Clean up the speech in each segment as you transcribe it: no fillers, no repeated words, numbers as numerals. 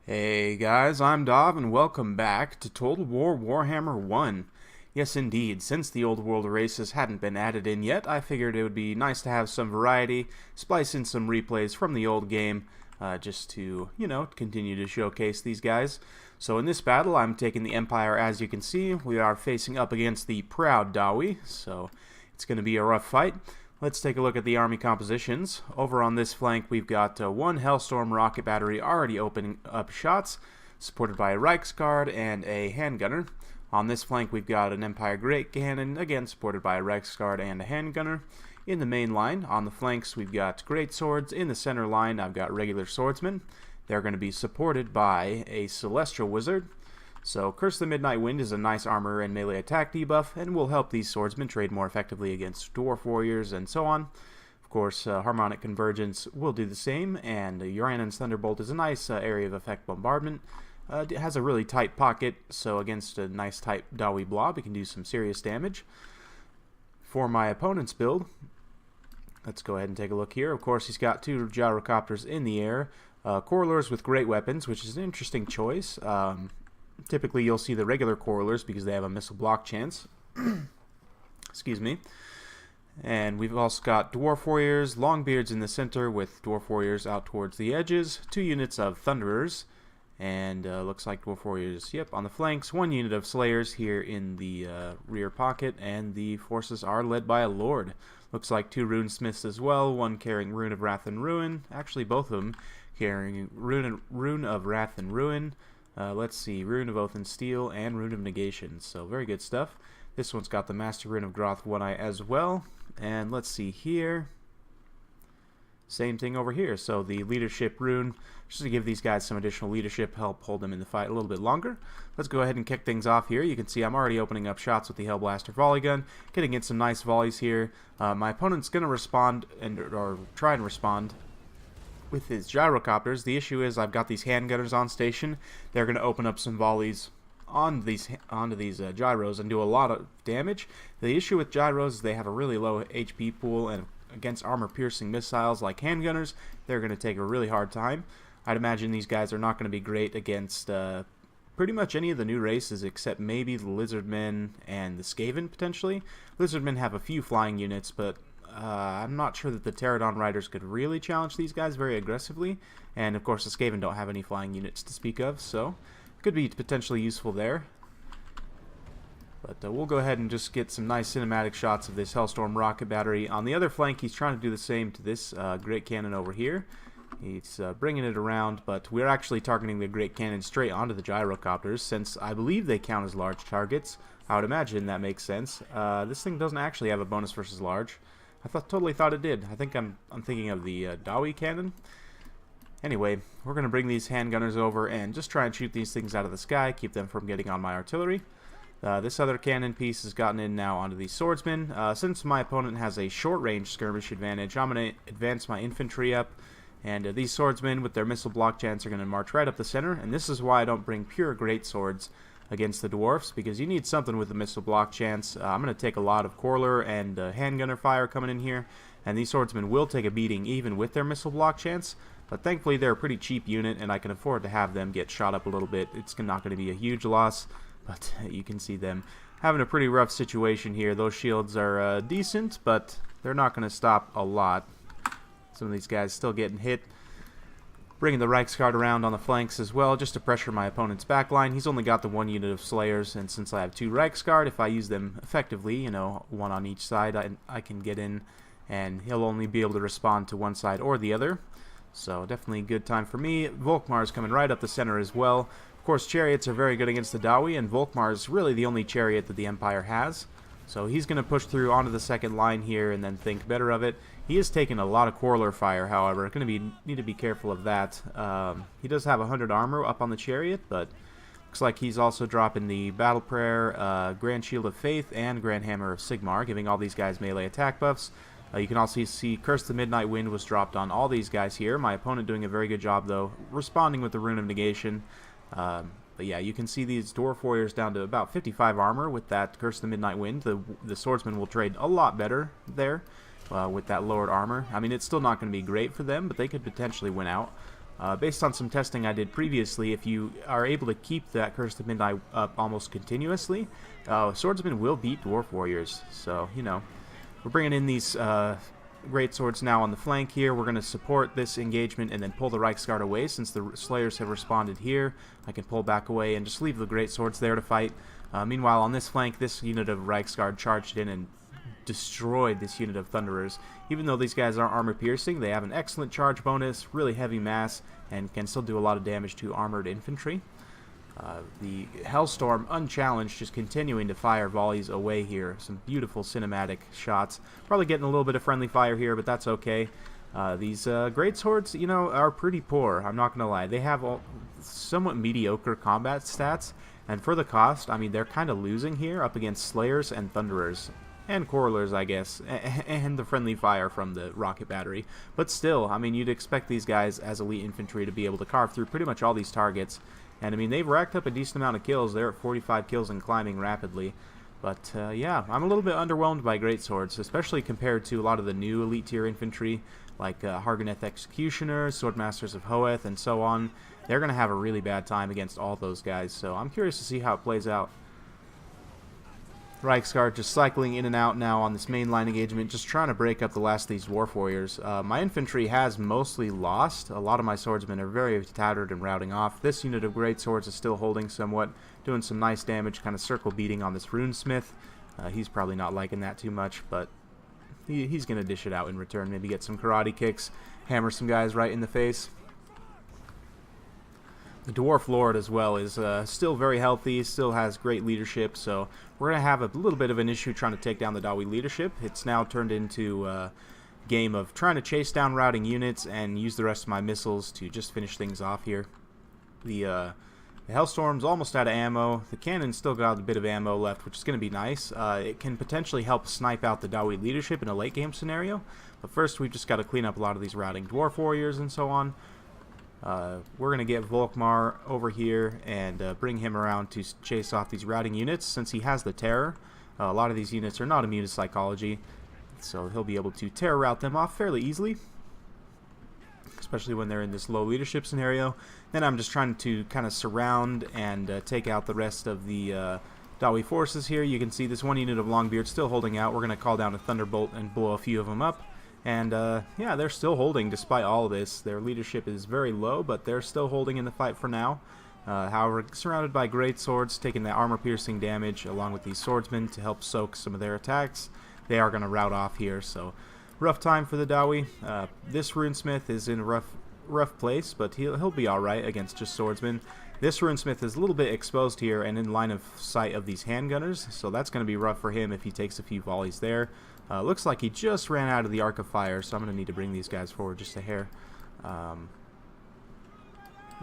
Hey guys, I'm Dav and welcome back to Total War Warhammer 1. Yes indeed, since the old world races hadn't been added in yet, I figured it would be nice to have some variety, splice in some replays from the old game, just to, continue to showcase these guys. So in this battle, I'm taking the Empire. As you can see, we are facing up against the proud Dawi, so it's going to be a rough fight. Let's take a look at the army compositions. Over on this flank, we've got one Hellstorm rocket battery already opening up shots, supported by a Reichsguard and a handgunner. On this flank, we've got an Empire Great Cannon, again supported by a Reichsguard and a handgunner. In the main line, on the flanks, we've got great swords. In the center line, I've got regular swordsmen. They're going to be supported by a Celestial Wizard. So Curse the Midnight Wind is a nice armor and melee attack debuff, and will help these swordsmen trade more effectively against Dwarf Warriors and so on. Of course, Harmonic Convergence will do the same, and Uranon's Thunderbolt is a nice area of effect bombardment. It has a really tight pocket, so against a nice tight Dawi blob, it can do some serious damage. For my opponent's build, let's go ahead and take a look here. Of course, he's got two gyrocopters in the air, Corelors with great weapons, which is an interesting choice. Typically, you'll see the regular Corelors because they have a missile block chance. Excuse me. And we've also got Dwarf Warriors, Longbeards in the center with Dwarf Warriors out towards the edges, 2 units of Thunderers, and looks like Dwarf Warriors, yep, on the flanks, 1 unit of Slayers here in the rear pocket, and the forces are led by a Lord. Looks like 2 Runesmiths as well, one carrying Rune of Wrath and Ruin, actually both of them carrying Rune of Wrath and Ruin. Let's see, Rune of Oath and Steel and Rune of Negation, so very good stuff. This one's got the Master Rune of Groth One Eye as well, and let's see here, same thing over here. So the Leadership Rune, just to give these guys some additional leadership, help hold them in the fight a little bit longer. Let's go ahead and kick things off here. You can see I'm already opening up shots with the Hellblaster Volley Gun, getting in some nice volleys here. My opponent's going to respond, or try and respond, with his gyrocopters. The issue is I've got these handgunners on station. They're going to open up some volleys onto these gyros and do a lot of damage. The issue with gyros is they have a really low HP pool, and against armor-piercing missiles like handgunners, they're going to take a really hard time. I'd imagine these guys are not going to be great against pretty much any of the new races except maybe the Lizardmen and the Skaven potentially. Lizardmen have a few flying units, but I'm not sure that the Pterodon Riders could really challenge these guys very aggressively, and of course the Skaven don't have any flying units to speak of, so could be potentially useful there. But we'll go ahead and just get some nice cinematic shots of this Hellstorm rocket battery. On the other flank, he's trying to do the same to this Great Cannon over here. He's bringing it around, but we're actually targeting the Great Cannon straight onto the gyrocopters, since I believe they count as large targets. I would imagine that makes sense. This thing doesn't actually have a bonus versus large. I totally thought it did. I think I'm thinking of the Dawi cannon. Anyway, we're going to bring these handgunners over and just try and shoot these things out of the sky, keep them from getting on my artillery. This other cannon piece has gotten in now onto these swordsmen. Since my opponent has a short-range skirmish advantage, I'm going to advance my infantry up, and these swordsmen with their missile block chance are going to march right up the center, and this is why I don't bring pure great swords against the dwarfs, because you need something with the missile block chance. I'm going to take a lot of Corler and handgunner fire coming in here, and these swordsmen will take a beating even with their missile block chance, but thankfully they're a pretty cheap unit and I can afford to have them get shot up a little bit. It's not going to be a huge loss, but you can see them having a pretty rough situation here. Those shields are decent, but they're not going to stop a lot. Some of these guys still getting hit. Bringing the Reichsguard around on the flanks as well, just to pressure my opponent's backline. He's only got the 1 unit of Slayers, and since I have 2 Reichsguard, if I use them effectively, one on each side, I can get in, and he'll only be able to respond to one side or the other. So definitely a good time for me. Volkmar's coming right up the center as well. Of course, chariots are very good against the Dawi, and Volkmar is really the only chariot that the Empire has. So he's going to push through onto the second line here and then think better of it. He is taking a lot of Corler fire, however. Need to be careful of that. He does have 100 armor up on the chariot, but looks like he's also dropping the Battle Prayer, Grand Shield of Faith, and Grand Hammer of Sigmar, giving all these guys melee attack buffs. You can also see Curse the Midnight Wind was dropped on all these guys here. My opponent doing a very good job, though, responding with the Rune of Negation. But yeah, you can see these Dwarf Warriors down to about 55 armor with that Curse the Midnight Wind. The swordsman will trade a lot better there with that lowered armor. I mean, it's still not going to be great for them, but they could potentially win out. Based on some testing I did previously, if you are able to keep that Curse of Midnight up almost continuously, swordsmen will beat Dwarf Warriors. So, you know, we're bringing in these great swords now on the flank here. We're going to support this engagement and then pull the Reiksguard away. Since the Slayers have responded here, I can pull back away and just leave the great swords there to fight. Meanwhile, on this flank, this unit of Reiksguard charged in and destroyed this unit of Thunderers. Even though these guys aren't armor piercing, they have an excellent charge bonus, really heavy mass, and can still do a lot of damage to armored infantry. The Hellstorm, unchallenged, just continuing to fire volleys away here. Some beautiful cinematic shots. Probably getting a little bit of friendly fire here, but that's okay. These great swords, you know, are pretty poor. I'm not gonna lie. They have somewhat mediocre combat stats, and for the cost, I mean, they're kind of losing here up against Slayers and Thunderers. And Quarrelers, I guess, and the friendly fire from the rocket battery. But still, I mean, you'd expect these guys as elite infantry to be able to carve through pretty much all these targets. And, I mean, they've racked up a decent amount of kills. They're at 45 kills and climbing rapidly. But, yeah, I'm a little bit underwhelmed by greatswords, especially compared to a lot of the new elite tier infantry, like Hargoneth Executioners, Swordmasters of Hoeth, and so on. They're going to have a really bad time against all those guys, so I'm curious to see how it plays out. Reiksguard just cycling in and out now on this main line engagement, just trying to break up the last of these Dwarf Warriors. My infantry has mostly lost. A lot of my swordsmen are very tattered and routing off. This unit of great swords is still holding somewhat, doing some nice damage, kind of circle beating on this Runesmith. He's probably not liking that too much, but he's going to dish it out in return. Maybe get some karate kicks, hammer some guys right in the face. The Dwarf Lord as well is still very healthy, still has great leadership, so we're going to have a little bit of an issue trying to take down the Dawi leadership. It's now turned into a game of trying to chase down routing units and use the rest of my missiles to just finish things off here. The Hellstorm's almost out of ammo. The cannon's still got a bit of ammo left, which is going to be nice. It can potentially help snipe out the Dawi leadership in a late game scenario, but first we've just got to clean up a lot of these routing Dwarf Warriors and so on. We're going to get Volkmar over here and bring him around to chase off these routing units. Since he has the terror, a lot of these units are not immune to psychology, so he'll be able to terror route them off fairly easily, especially when they're in this low leadership scenario. Then I'm just trying to kind of surround and take out the rest of the Dawi forces here. You can see this one unit of Longbeard still holding out. We're going to call down a Thunderbolt and blow a few of them up. And, yeah, they're still holding despite all of this. Their leadership is very low, but they're still holding in the fight for now. However, surrounded by great swords, taking that armor-piercing damage along with these swordsmen to help soak some of their attacks. They are going to rout off here, so rough time for the Dawi. This Runesmith is in a rough place, but he'll be alright against just swordsmen. This Runesmith is a little bit exposed here and in line of sight of these handgunners, so that's going to be rough for him if he takes a few volleys there. Looks like he just ran out of the Arc of Fire, so I'm going to need to bring these guys forward just a hair. But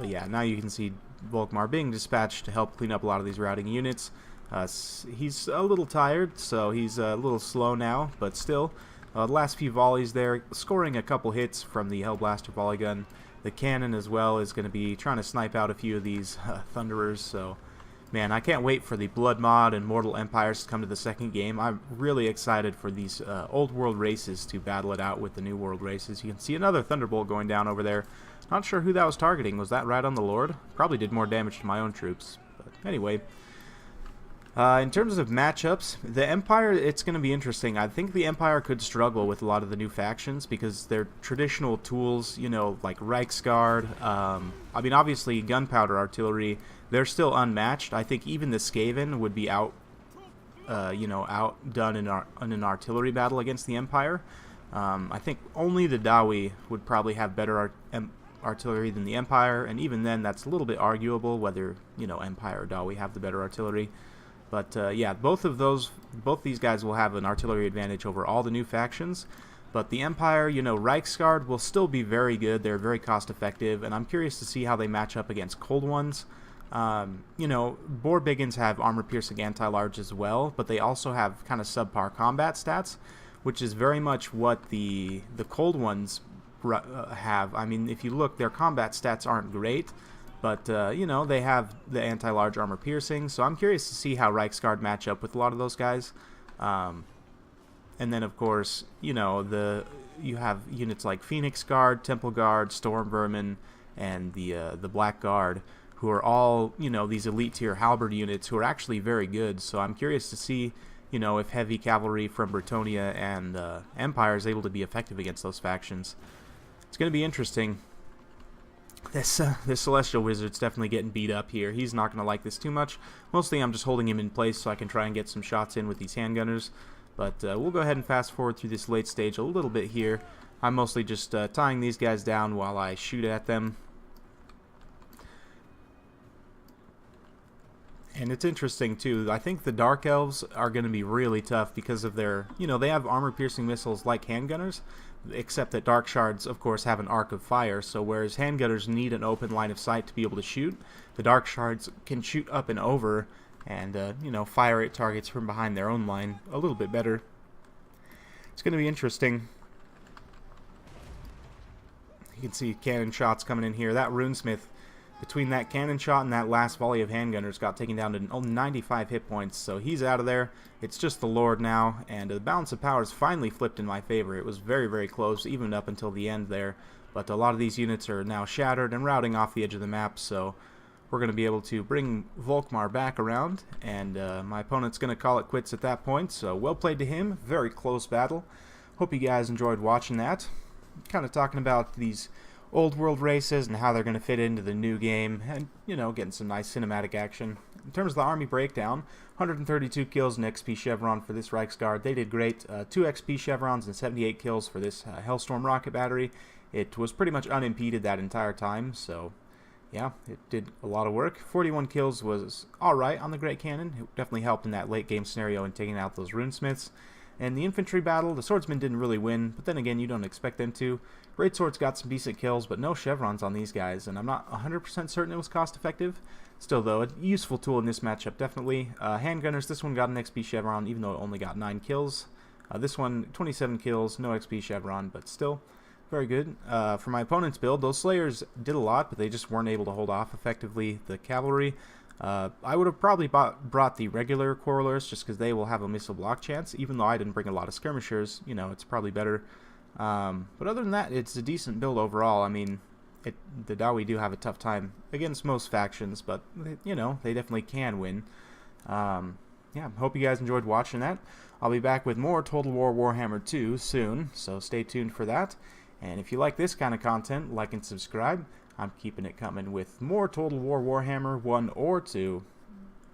yeah, now you can see Volkmar being dispatched to help clean up a lot of these routing units. He's a little tired, so he's a little slow now, but still, the last few volleys there, scoring a couple hits from the Hellblaster volley gun. The cannon as well is going to be trying to snipe out a few of these Thunderers, so man, I can't wait for the Blood Mod and Mortal Empires to come to the second game. I'm really excited for these old world races to battle it out with the new world races. You can see another Thunderbolt going down over there. Not sure who that was targeting. Was that right on the Lord? Probably did more damage to my own troops. But anyway, in terms of matchups, the Empire, it's going to be interesting. I think the Empire could struggle with a lot of the new factions because their traditional tools, you know, like Reiksguard, I mean, obviously gunpowder artillery, they're still unmatched. I think even the Skaven would be outdone in an artillery battle against the Empire. I think only the Dawi would probably have better artillery than the Empire, and even then, that's a little bit arguable whether, you know, Empire or Dawi have the better artillery. But yeah, both these guys will have an artillery advantage over all the new factions. But the Empire, you know, Reiksguard will still be very good. They're very cost effective, and I'm curious to see how they match up against Cold Ones. You know, Borbiggins have armor-piercing anti-large as well, but they also have kind of subpar combat stats, which is very much what the Cold Ones have. I mean, if you look, their combat stats aren't great, but, you know, they have the anti-large armor-piercing, so I'm curious to see how Reiksguard match up with a lot of those guys. And then, of course, you know, you have units like Phoenix Guard, Temple Guard, Storm Vermin, and the Black Guard, who are all, you know, these elite tier halberd units who are actually very good. So I'm curious to see, you know, if heavy cavalry from Bretonnia and Empire is able to be effective against those factions. It's going to be interesting. This Celestial Wizard's definitely getting beat up here. He's not going to like this too much. Mostly I'm just holding him in place so I can try and get some shots in with these handgunners. But we'll go ahead and fast forward through this late stage a little bit here. I'm mostly just tying these guys down while I shoot at them. And it's interesting too. I think the Dark Elves are going to be really tough because of their, you know, they have armor-piercing missiles like handgunners, except that Dark Shards, of course, have an arc of fire. So whereas handgunners need an open line of sight to be able to shoot, the Dark Shards can shoot up and over and, you know, fire at targets from behind their own line a little bit better. It's going to be interesting. You can see cannon shots coming in here. That Runesmith, between that cannon shot and that last volley of handgunners, got taken down to only 95 hit points, so he's out of there. It's just the Lord now, and the balance of powers finally flipped in my favor. It was very, very close, even up until the end there, but a lot of these units are now shattered and routing off the edge of the map, so we're going to be able to bring Volkmar back around, and my opponent's going to call it quits at that point, so well played to him. Very close battle. Hope you guys enjoyed watching that. Kind of talking about these old world races and how they're going to fit into the new game, and, you know, getting some nice cinematic action. In terms of the army breakdown, 132 kills and XP Chevron for this Reichsguard. They did great. 2 XP Chevrons and 78 kills for this Hellstorm rocket battery. It was pretty much unimpeded that entire time, so yeah, it did a lot of work. 41 kills was alright on the Great Cannon. It definitely helped in that late game scenario in taking out those Runesmiths. And the infantry battle, the swordsmen didn't really win, but then again, you don't expect them to. Greatswords got some decent kills, but no chevrons on these guys, and I'm not 100% certain it was cost effective. Still though, a useful tool in this matchup, definitely. Handgunners, this one got an XP chevron, even though it only got 9 kills. This one, 27 kills, no XP chevron, but still very good. For my opponent's build, those Slayers did a lot, but they just weren't able to hold off effectively the cavalry. I would have probably brought the regular Quarrelers just because they will have a missile block chance. Even though I didn't bring a lot of skirmishers, you know, it's probably better. But other than that, it's a decent build overall. I mean, the Dawi do have a tough time against most factions, but, you know, they definitely can win. Yeah, hope you guys enjoyed watching that. I'll be back with more Total War Warhammer 2 soon, so stay tuned for that. And if you like this kind of content, like and subscribe. I'm keeping it coming with more Total War Warhammer 1 or 2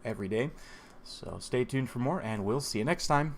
every day. So stay tuned for more, and we'll see you next time.